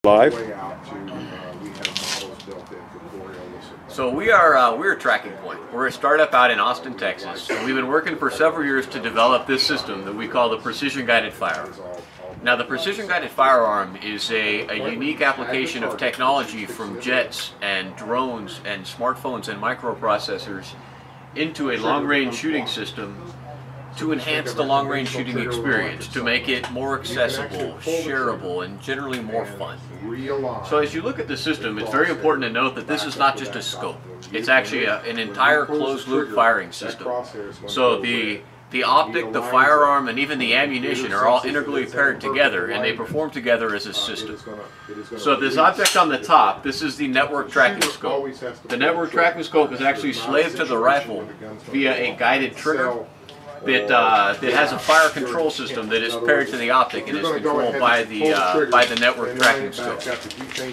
Live. So we're Tracking Point. We're a startup out in Austin, Texas. And we've been working for several years to develop this system that we call the Precision Guided Firearm. Now the Precision Guided Firearm is a unique application of technology from jets and drones and smartphones and microprocessors into a long-range shooting system to enhance the long-range shooting experience, to make it more accessible, shareable, and generally more fun. So as you look at the system, it's very important to note that this is not just a scope. It's actually an entire closed-loop firing system. So the optic, the firearm, and even the ammunition are all integrally paired together, and they perform together as a system. So this object on the top, this is the network tracking scope. The network tracking scope is actually slaved to the rifle via a guided trigger that has a fire control system that is paired to the optic and is controlled by the network tracking scope.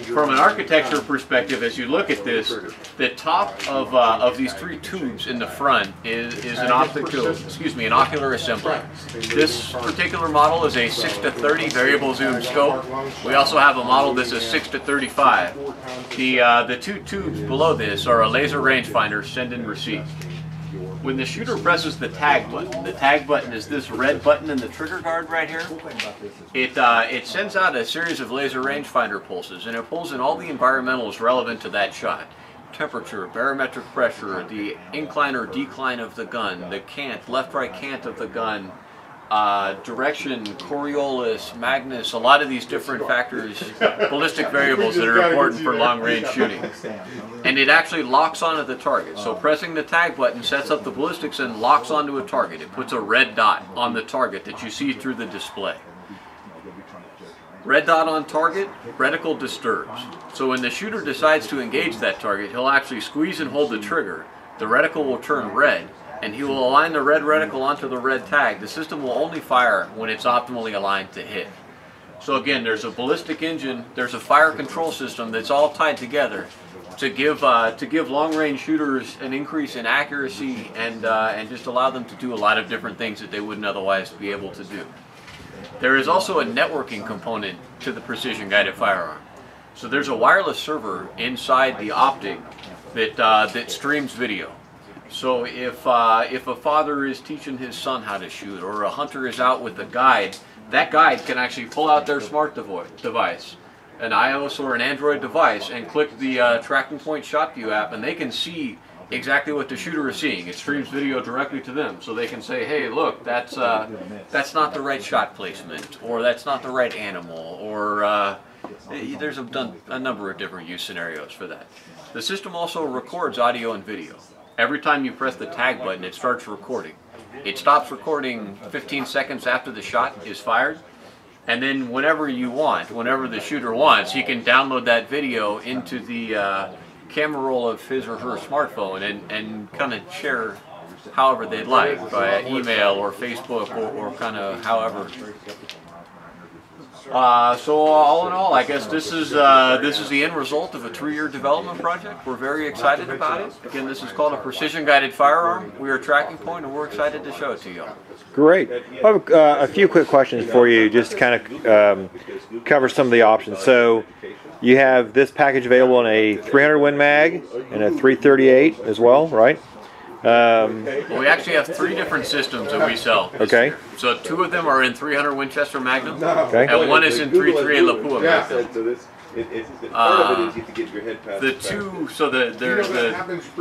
From an architecture perspective, as you look at this, the top of these three tubes in the front is an an ocular assembly. This particular model is a 6:30 variable zoom scope. We also have a model that's a 6:35. The two tubes below this are a laser rangefinder, send and receive. When the shooter presses the tag button is this red button in the trigger guard right here. It sends out a series of laser rangefinder pulses, and it pulls in all the environmentals relevant to that shot. Temperature, barometric pressure, the incline or decline of the gun, the cant, left-right cant of the gun, direction, Coriolis, Magnus, a lot of these different factors, ballistic variables that are important for long-range shooting. And it actually locks onto the target. So pressing the tag button sets up the ballistics and locks onto a target. It puts a red dot on the target that you see through the display. Red dot on target, reticle disturbs. So when the shooter decides to engage that target, he'll actually squeeze and hold the trigger. The reticle will turn red, and he will align the red reticle onto the red tag. The system will only fire when it's optimally aligned to hit. So again, there's a ballistic engine, there's a fire control system that's all tied together to give long-range shooters an increase in accuracy and just allow them to do a lot of different things that they wouldn't otherwise be able to do. There is also a networking component to the Precision Guided Firearm. So there's a wireless server inside the optic that streams video. So if a father is teaching his son how to shoot, or a hunter is out with a guide, that guide can actually pull out their smart device, an iOS or an Android device, and click the Tracking Point Shot View app, and they can see exactly what the shooter is seeing. It streams video directly to them, so they can say, hey, look, that's not the right shot placement, or that's not the right animal, or there's a number of different use scenarios for that. The system also records audio and video. Every time you press the tag button, it starts recording. It stops recording 15 seconds after the shot is fired, and then whenever the shooter wants, he can download that video into the camera roll of his or her smartphone and kind of share however they'd like, via email or Facebook or kind of however. So all in all, I guess this is the end result of a 3-year development project. We're very excited about it. Again, this is called a Precision Guided Firearm. We are Tracking Point, and we're excited to show it to y'all. Great. I have a few quick questions for you, just to kind of cover some of the options. So you have this package available in a 300 Win Mag and a 338 as well, right? Well, we actually have 3 different systems that we sell. Okay. So 2 of them are in 300 Winchester Magnum, okay, and 1 is in 338 Lapua Magnum. The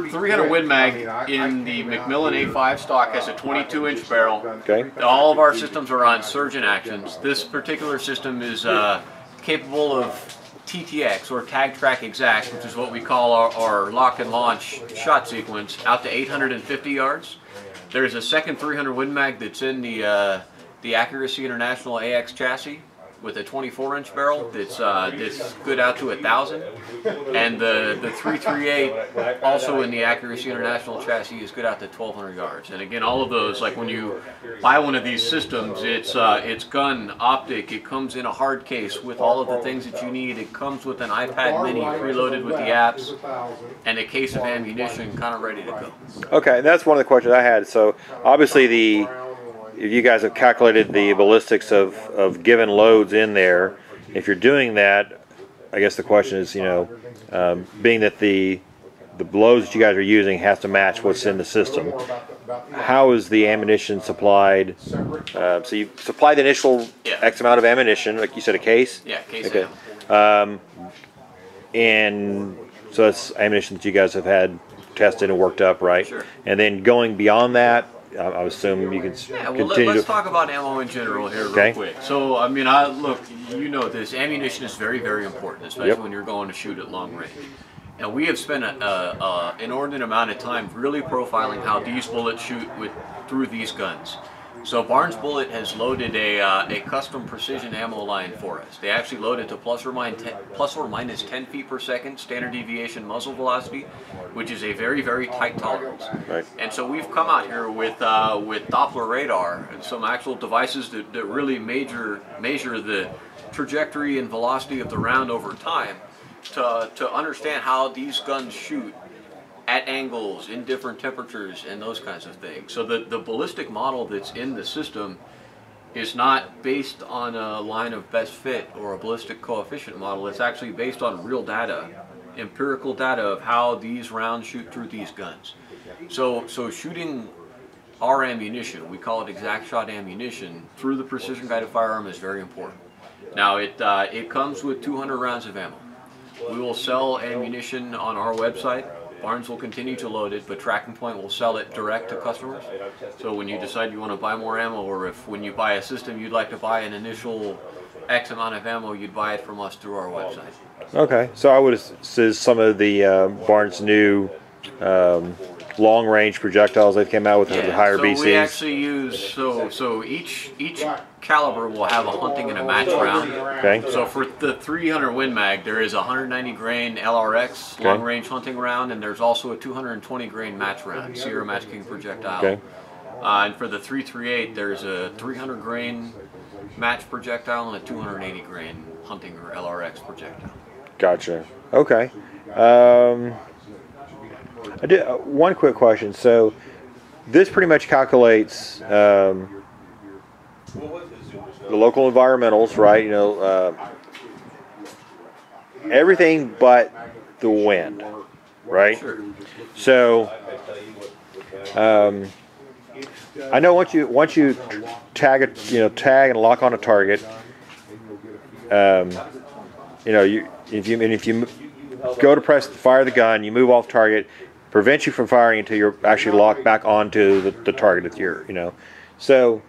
300 Win Mag in the Macmillan A5 stock has a 22-inch barrel. Okay. All of our systems are on surgeon actions. This particular system is capable of TTX, or Tag Track Exact, which is what we call our lock and launch shot sequence, out to 850 yards. There's a second 300 Win Mag that's in the Accuracy International AX chassis with a 24-inch barrel that's good out to 1,000, and the 338 also in the Accuracy International chassis is good out to 1,200 yards. And again, all of those, like when you buy one of these systems, it's gun, optic, it comes in a hard case with all of the things that you need. It comes with an iPad mini preloaded with the apps and a case of ammunition kind of ready to go. Okay, that's one of the questions I had. So obviously if you guys have calculated the ballistics of given loads in there, if you're doing that, I guess the question is, being that the blows that you guys are using has to match what's in the system, how is the ammunition supplied? So you supply the initial X amount of ammunition, like you said, a case? Yeah, case okay. ammo. And so that's ammunition that you guys have had tested and worked up, right? Sure. And then going beyond that, I assume you can continue let's talk about ammo in general here real quick. So, I mean, look, this ammunition is very, very important, especially when you're going to shoot at long range. And we have spent an inordinate amount of time really profiling how these bullets shoot through these guns. So Barnes Bullet has loaded a custom precision ammo line for us. They actually load it to plus or minus 10 feet per second standard deviation muzzle velocity, which is a very, very tight tolerance. Right. And so we've come out here with Doppler radar and some actual devices that really measure the trajectory and velocity of the round over time to understand how these guns shoot at angles, in different temperatures, and those kinds of things. So the ballistic model that's in the system is not based on a line of best fit or a ballistic coefficient model. It's actually based on real data, empirical data of how these rounds shoot through these guns. So shooting our ammunition, we call it exact shot ammunition, through the precision guided firearm is very important. Now it comes with 200 rounds of ammo. We will sell ammunition on our website. Barnes will continue to load it, but Tracking Point will sell it direct to customers. So when you decide you want to buy more ammo, or if when you buy a system you'd like to buy an initial X amount of ammo, you'd buy it from us through our website. Okay, so I would have said some of the Barnes new long-range projectiles they've came out with the higher BCs. We actually use so each caliber will have a hunting and a match round. Okay. So for the 300 Win Mag, there is a 190 grain LRX long-range hunting round, and there's also a 220 grain match round, Sierra Match King projectile. Okay. And for the 338, there's a 300 grain match projectile and a 280 grain hunting or LRX projectile. Gotcha. Okay. I did one quick question. So this pretty much calculates the local environmentals, right? Everything but the wind, right? Sure. So I know once you tag and lock on a target, if you go to fire the gun, you move off target, prevents you from firing until you're actually locked back onto the target that you're, So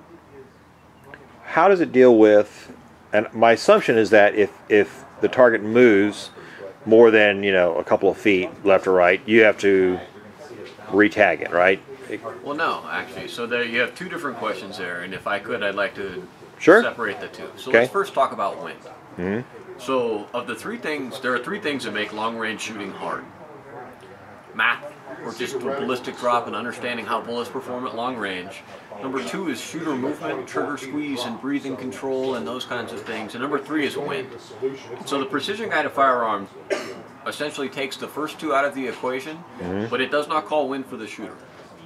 how does it deal with, and my assumption is that if the target moves more than, a couple of feet left or right, you have to re-tag it, right? Well, no, actually. So there you have two different questions there, and if I could, I'd like to separate the two. So let's first talk about wind. Mm-hmm. So of the three things, there are three things that make long-range shooting hard. Math, or just a ballistic drop and understanding how bullets perform at long range. Number two is shooter movement, trigger squeeze, and breathing control, and those kinds of things. And number three is wind. So the precision-guided firearm essentially takes the first two out of the equation, but it does not call wind for the shooter.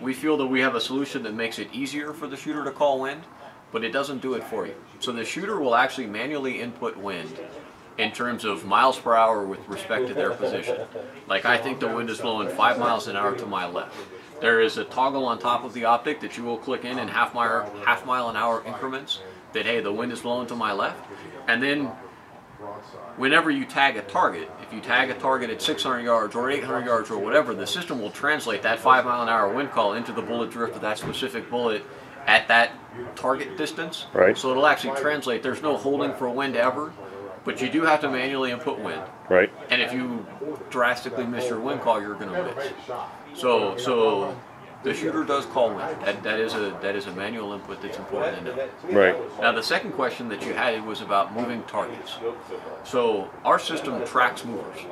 We feel that we have a solution that makes it easier for the shooter to call wind, but it doesn't do it for you. So the shooter will actually manually input wind in terms of miles per hour with respect to their position. Like, I think the wind is blowing 5 miles an hour to my left. There is a toggle on top of the optic that you will click in half mile an hour increments that, hey, the wind is blowing to my left. And then whenever you tag a target, if you tag a target at 600 yards or 800 yards or whatever, the system will translate that 5 mile an hour wind call into the bullet drift of that specific bullet at that target distance. Right. So it'll actually translate. There's no holding for wind ever, but you do have to manually input wind. Right. And if you drastically miss your wind call, you're going to miss. So the shooter does call wind. That is a manual input that's important to know. Right. Now the second question that you had was about moving targets. So our system tracks movers.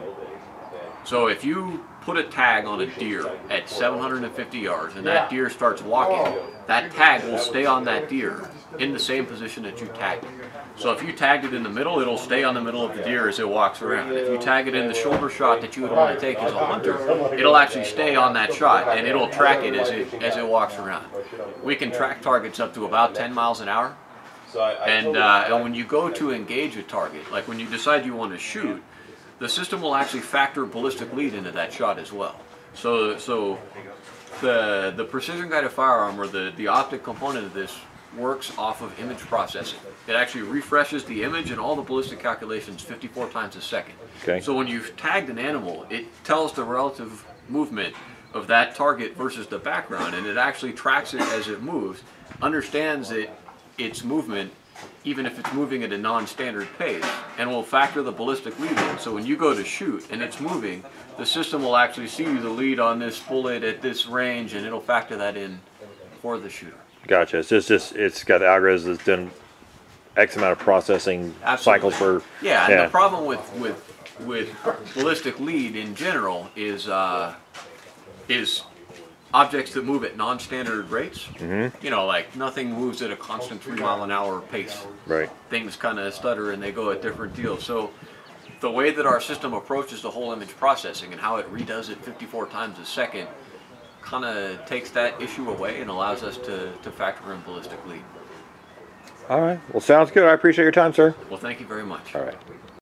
So if you put a tag on a deer at 750 yards and that deer starts walking, that tag will stay on that deer in the same position that you tagged it. So if you tagged it in the middle, it'll stay on the middle of the deer as it walks around. If you tag it in the shoulder shot that you would want to take as a hunter, it'll actually stay on that shot and it'll track it as it walks around. We can track targets up to about 10 miles an hour. And when you go to engage a target, like when you decide you want to shoot, the system will actually factor ballistic lead into that shot as well. So the precision guided firearm, or the optic component of this, works off of image processing. It actually refreshes the image and all the ballistic calculations 54 times a second. Okay. So when you've tagged an animal, it tells the relative movement of that target versus the background, and it actually tracks it as it moves, understands its movement even if it's moving at a non-standard pace, and will factor the ballistic lead in. So when you go to shoot and it's moving, the system will actually see the lead on this bullet at this range, and it'll factor that in for the shooter. Gotcha. It's just it's got the algorithms that's done X amount of processing Absolutely. cycles for. Yeah, and the problem with ballistic lead in general is objects that move at non-standard rates. Mm-hmm. You know, like nothing moves at a constant 3 mile an hour pace. Right. Things kind of stutter and they go at different deals. So the way that our system approaches the whole image processing and how it redoes it 54 times a second kind of takes that issue away and allows us to factor in ballistic lead. All right. Well, sounds good. I appreciate your time, sir. Well, thank you very much. All right.